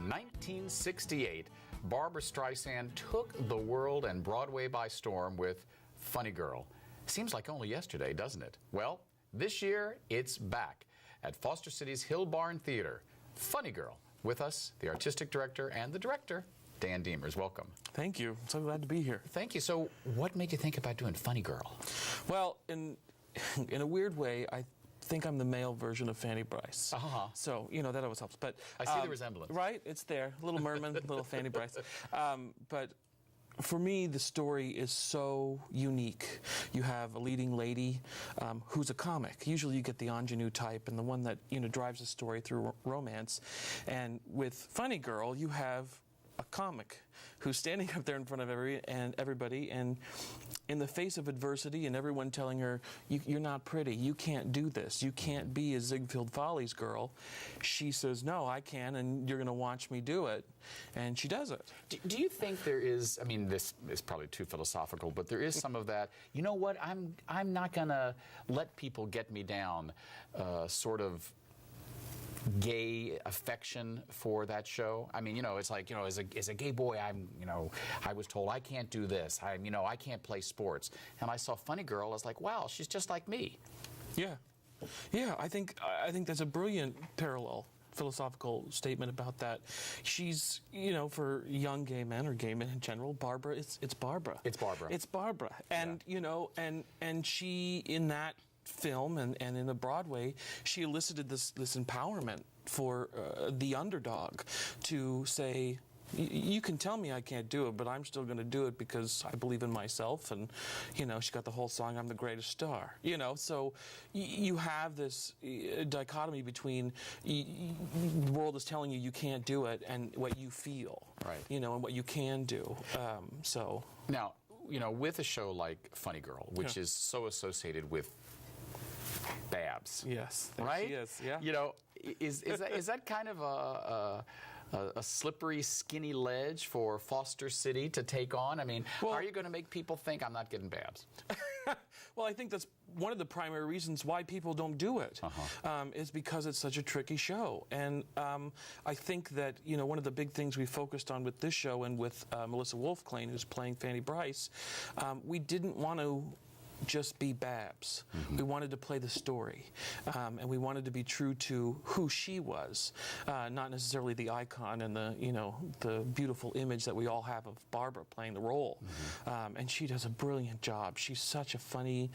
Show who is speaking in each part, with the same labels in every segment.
Speaker 1: 1968, Barbra Streisand took the world and Broadway by storm with Funny Girl. Seems like only yesterday, doesn't it? Well, this year, it's back at Foster City's Hillbarn Theater. Funny Girl. With us, the artistic director and the director, Dan Demers. Welcome.
Speaker 2: Thank you. I'm so glad to be here.
Speaker 1: Thank you. So, what made you think about doing Funny Girl?
Speaker 2: Well, in a weird way, I think I'm the male version of Fanny Brice. So, that always helps. But
Speaker 1: I see the resemblance.
Speaker 2: Right? It's there. Little Merman, little Fanny Brice. But for me, the story is so unique. You have a leading lady who's a comic. Usually you get the ingenue type and the one that, drives the story through romance. And with Funny Girl, you have a comic who's standing up there in front of everybody, and in the face of adversity and everyone telling her, you're not pretty, you can't do this, you can't be a Ziegfeld Follies girl, she says, no, I can, and you're going to watch me do it. And she does it.
Speaker 1: Do you think there is, this is probably too philosophical, but there is some of that, you know what, I'm not going to let people get me down, sort of gay affection for that show? It's like, as a gay boy, I was told I can't do this. I can't play sports. And I saw Funny Girl, I was like, wow, she's just like me.
Speaker 2: Yeah. Yeah, I think that's a brilliant parallel philosophical statement about that. She's, for young gay men or gay men in general, Barbara, it's Barbara.
Speaker 1: It's Barbara.
Speaker 2: It's Barbara. And,
Speaker 1: yeah.
Speaker 2: And she, in that film and in the Broadway, she elicited this empowerment for the underdog to say, you can tell me I can't do it, but I'm still going to do it because I believe in myself. And, she got the whole song, I'm the greatest star. So you have this dichotomy between the world is telling you can't do it and what you feel,
Speaker 1: right?
Speaker 2: And what you can do.
Speaker 1: Now, with a show like Funny Girl, which is so associated with Babs.
Speaker 2: Yes,
Speaker 1: right?
Speaker 2: She is, yeah.
Speaker 1: Is that kind of a slippery, skinny ledge for Foster City to take on? How are you going to make people think I'm not getting Babs?
Speaker 2: Well, I think that's one of the primary reasons why people don't do it, is because it's such a tricky show. And I think that, one of the big things we focused on with this show and with Melissa Wolfclain, who's playing Fanny Brice, we didn't want to just be Babs. Mm-hmm. We wanted to play the story, and we wanted to be true to who she was, not necessarily the icon and the beautiful image that we all have of Barbara playing the role. Mm-hmm. And she does a brilliant job. She's such a funny,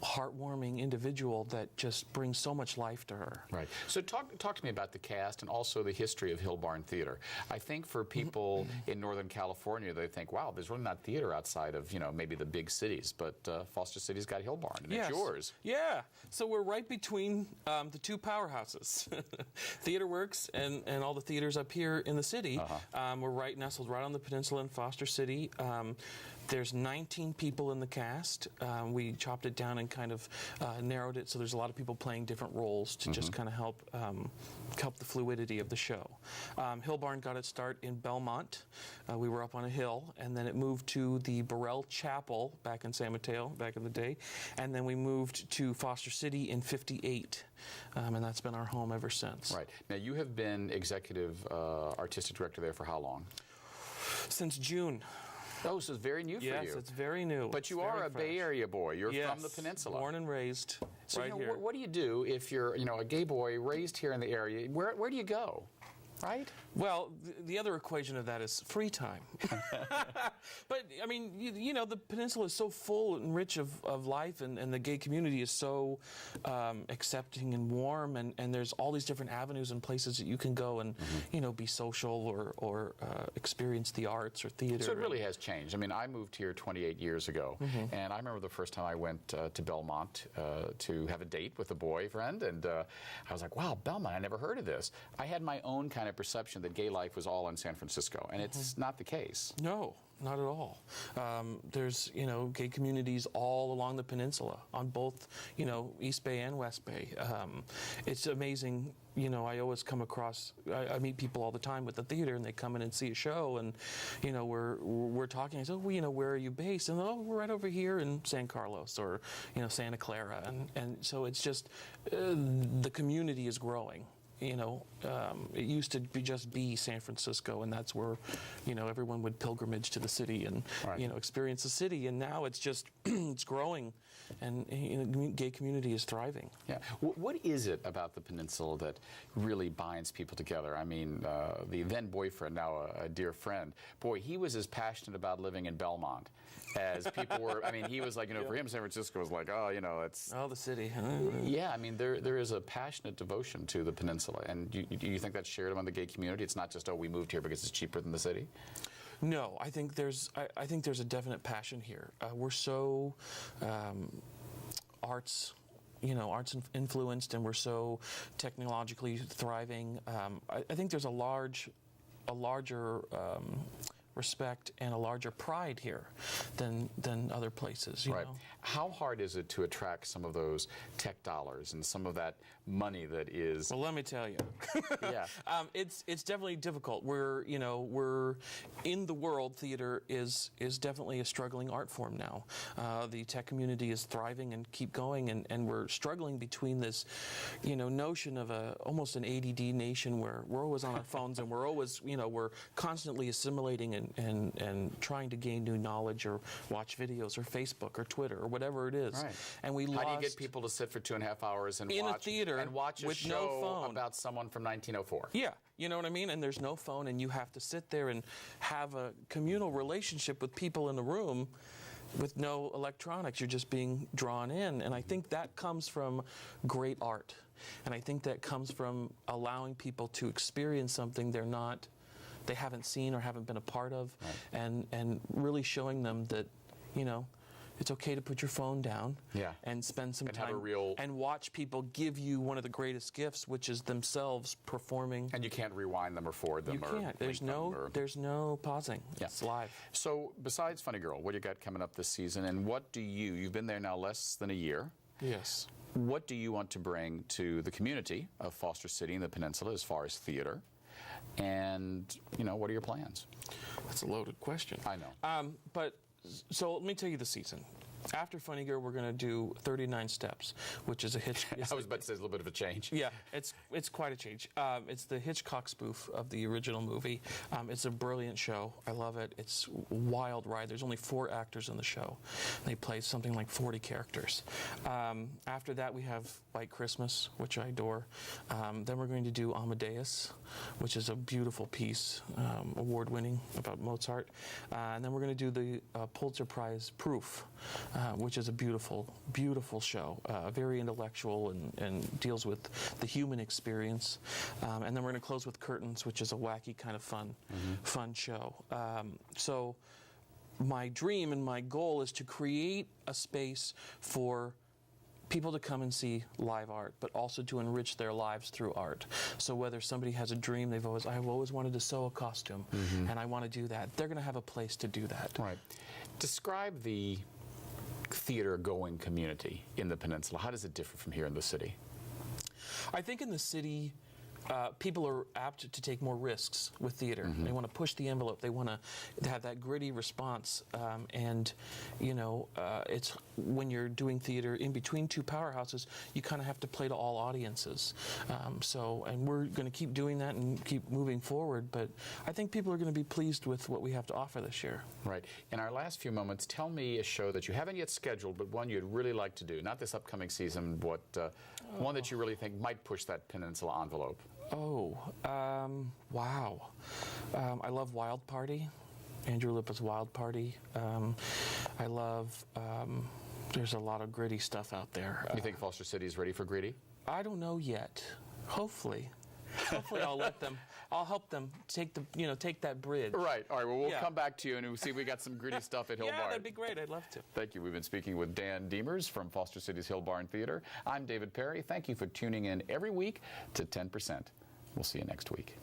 Speaker 2: heartwarming individual that just brings so much life to her.
Speaker 1: Right. So talk to me about the cast and also the history of Hillbarn Theater. I think for people in Northern California, they think, wow, there's really not theater outside of maybe the big cities, but Foster City's got Hillbarn, and it's yours.
Speaker 2: Yeah. So we're right between the two powerhouses, Theater Works and all the theaters up here in the city. We're nestled right on the peninsula in Foster City. There's 19 people in the cast. We chopped it down and kind of narrowed it, so there's a lot of people playing different roles to just kind of help the fluidity of the show. Hillbarn got its start in Belmont. We were up on a hill, and then it moved to the Burrell Chapel back in San Mateo back in the day, and then we moved to Foster City in '58, and that's been our home ever since.
Speaker 1: Right. Now, you have been executive artistic director there for how long?
Speaker 2: Since June.
Speaker 1: Oh, so it's very new for you.
Speaker 2: Yes, it's very new.
Speaker 1: But you are a Bay Area boy. You're from the peninsula.
Speaker 2: Born and raised right here.
Speaker 1: What do you do if you're, a gay boy raised here in the area? Where do you go? Right?
Speaker 2: Well, the other equation of that is free time. But, the peninsula is so full and rich of life, and the gay community is so accepting and warm, and there's all these different avenues and places that you can go and, be social or experience the arts or theater.
Speaker 1: So it really has changed. I moved here 28 years ago, and I remember the first time I went to Belmont to have a date with a boyfriend, and I was like, wow, Belmont, I never heard of this. I had my own kind of perception that gay life was all in San Francisco, and it's not the case.
Speaker 2: No, not at all. There's, gay communities all along the peninsula, on both, East Bay and West Bay. It's amazing. I always come across, I meet people all the time with the theater, and they come in and see a show, and, we're talking. I say, where are you based? And, we're right over here in San Carlos or, Santa Clara. And so it's just, the community is growing. it used to be San Francisco, and that's where, everyone would pilgrimage to the city and, experience the city. And now it's just, it's growing, and the gay community is thriving.
Speaker 1: Yeah. What is it about the peninsula that really binds people together? I mean, the then boyfriend, now a dear friend, boy, he was as passionate about living in Belmont as people were. I mean, he was like, for him, San Francisco was like, it's...
Speaker 2: Oh, the city.
Speaker 1: Yeah, I mean, there is a passionate devotion to the peninsula. And do you think that's shared among the gay community? It's not just, we moved here because it's cheaper than the city?
Speaker 2: No, I think there's a definite passion here. We're so arts influenced, and we're so technologically thriving. I think there's a larger respect and a larger pride here than other places. You know?
Speaker 1: How hard is it to attract some of those tech dollars and some of that money that is?
Speaker 2: Well, let me tell you.
Speaker 1: Yeah.
Speaker 2: It's definitely difficult. We're in the world. Theater is definitely a struggling art form now. The tech community is thriving and keep going, and we're struggling between this, notion of almost an ADD nation where we're always on our phones and we're always, we're constantly assimilating and trying to gain new knowledge or watch videos or Facebook or Twitter or whatever it is.
Speaker 1: Right.
Speaker 2: And we
Speaker 1: How
Speaker 2: lost
Speaker 1: do you get people to sit for 2.5 hours and
Speaker 2: in
Speaker 1: watch
Speaker 2: a theater
Speaker 1: a
Speaker 2: with
Speaker 1: show
Speaker 2: no phone
Speaker 1: about someone from 1904?
Speaker 2: Yeah, you know what I mean? And there's no phone, and you have to sit there and have a communal relationship with people in the room with no electronics. You're just being drawn in. And I think that comes from great art. And I think that comes from allowing people to experience something they haven't seen or haven't been a part of, and really showing them that, it's okay to put your phone down and spend some time and watch people give you one of the greatest gifts, which is themselves performing.
Speaker 1: And you can't rewind them or forward them.
Speaker 2: You can't. There's no pausing. Yeah. It's live.
Speaker 1: So besides Funny Girl, what do you got coming up this season, and what do you've been there now less than a year.
Speaker 2: Yes.
Speaker 1: What do you want to bring to the community of Foster City and the Peninsula as far as theater? And, what are your plans?
Speaker 2: That's a loaded question.
Speaker 1: I know.
Speaker 2: So let me tell you the season. After Funny Girl, we're going to do 39 Steps, which is a Hitchcock.
Speaker 1: I was about to say it's a little bit of a change.
Speaker 2: Yeah, it's quite a change. It's the Hitchcock spoof of the original movie. It's a brilliant show. I love it. It's a wild ride. There's only 4 actors in the show. They play something like 40 characters. After that, we have White Christmas, which I adore. Then we're going to do Amadeus, which is a beautiful piece, award-winning, about Mozart. And then we're going to do the Pulitzer Prize Proof, which is a beautiful, beautiful show, very intellectual and deals with the human experience. And then we're going to close with Curtains, which is a wacky kind of fun show. So my dream and my goal is to create a space for people to come and see live art, but also to enrich their lives through art. So whether somebody has a dream, I've always wanted to sew a costume, and I want to do that, they're going to have a place to do that.
Speaker 1: Right. Describe the theater-going community in the Peninsula. How does it differ from here in the city?
Speaker 2: I think in the city, people are apt to take more risks with theater. They want to push the envelope. They want to have that gritty response. It's when you're doing theater in between 2 powerhouses, you kind of have to play to all audiences. And we're going to keep doing that and keep moving forward. But I think people are going to be pleased with what we have to offer this year.
Speaker 1: Right. In our last few moments, tell me a show that you haven't yet scheduled, but one you'd really like to do. Not this upcoming season, but one that you really think might push that Peninsula envelope.
Speaker 2: Wow. I love Wild Party, Andrew Lippa's Wild Party. I love, there's a lot of gritty stuff out there.
Speaker 1: You think Foster City is ready for gritty?
Speaker 2: I don't know yet. Hopefully I'll help them take that bridge.
Speaker 1: Right. All right. Well, we'll come back to you and we'll see if we got some gritty stuff at Hillbarn.
Speaker 2: Yeah, that'd be great. I'd love to.
Speaker 1: Thank you. We've been speaking with Dan Demers from Foster City's Hillbarn Theater. I'm David Perry. Thank you for tuning in every week to 10%. We'll see you next week.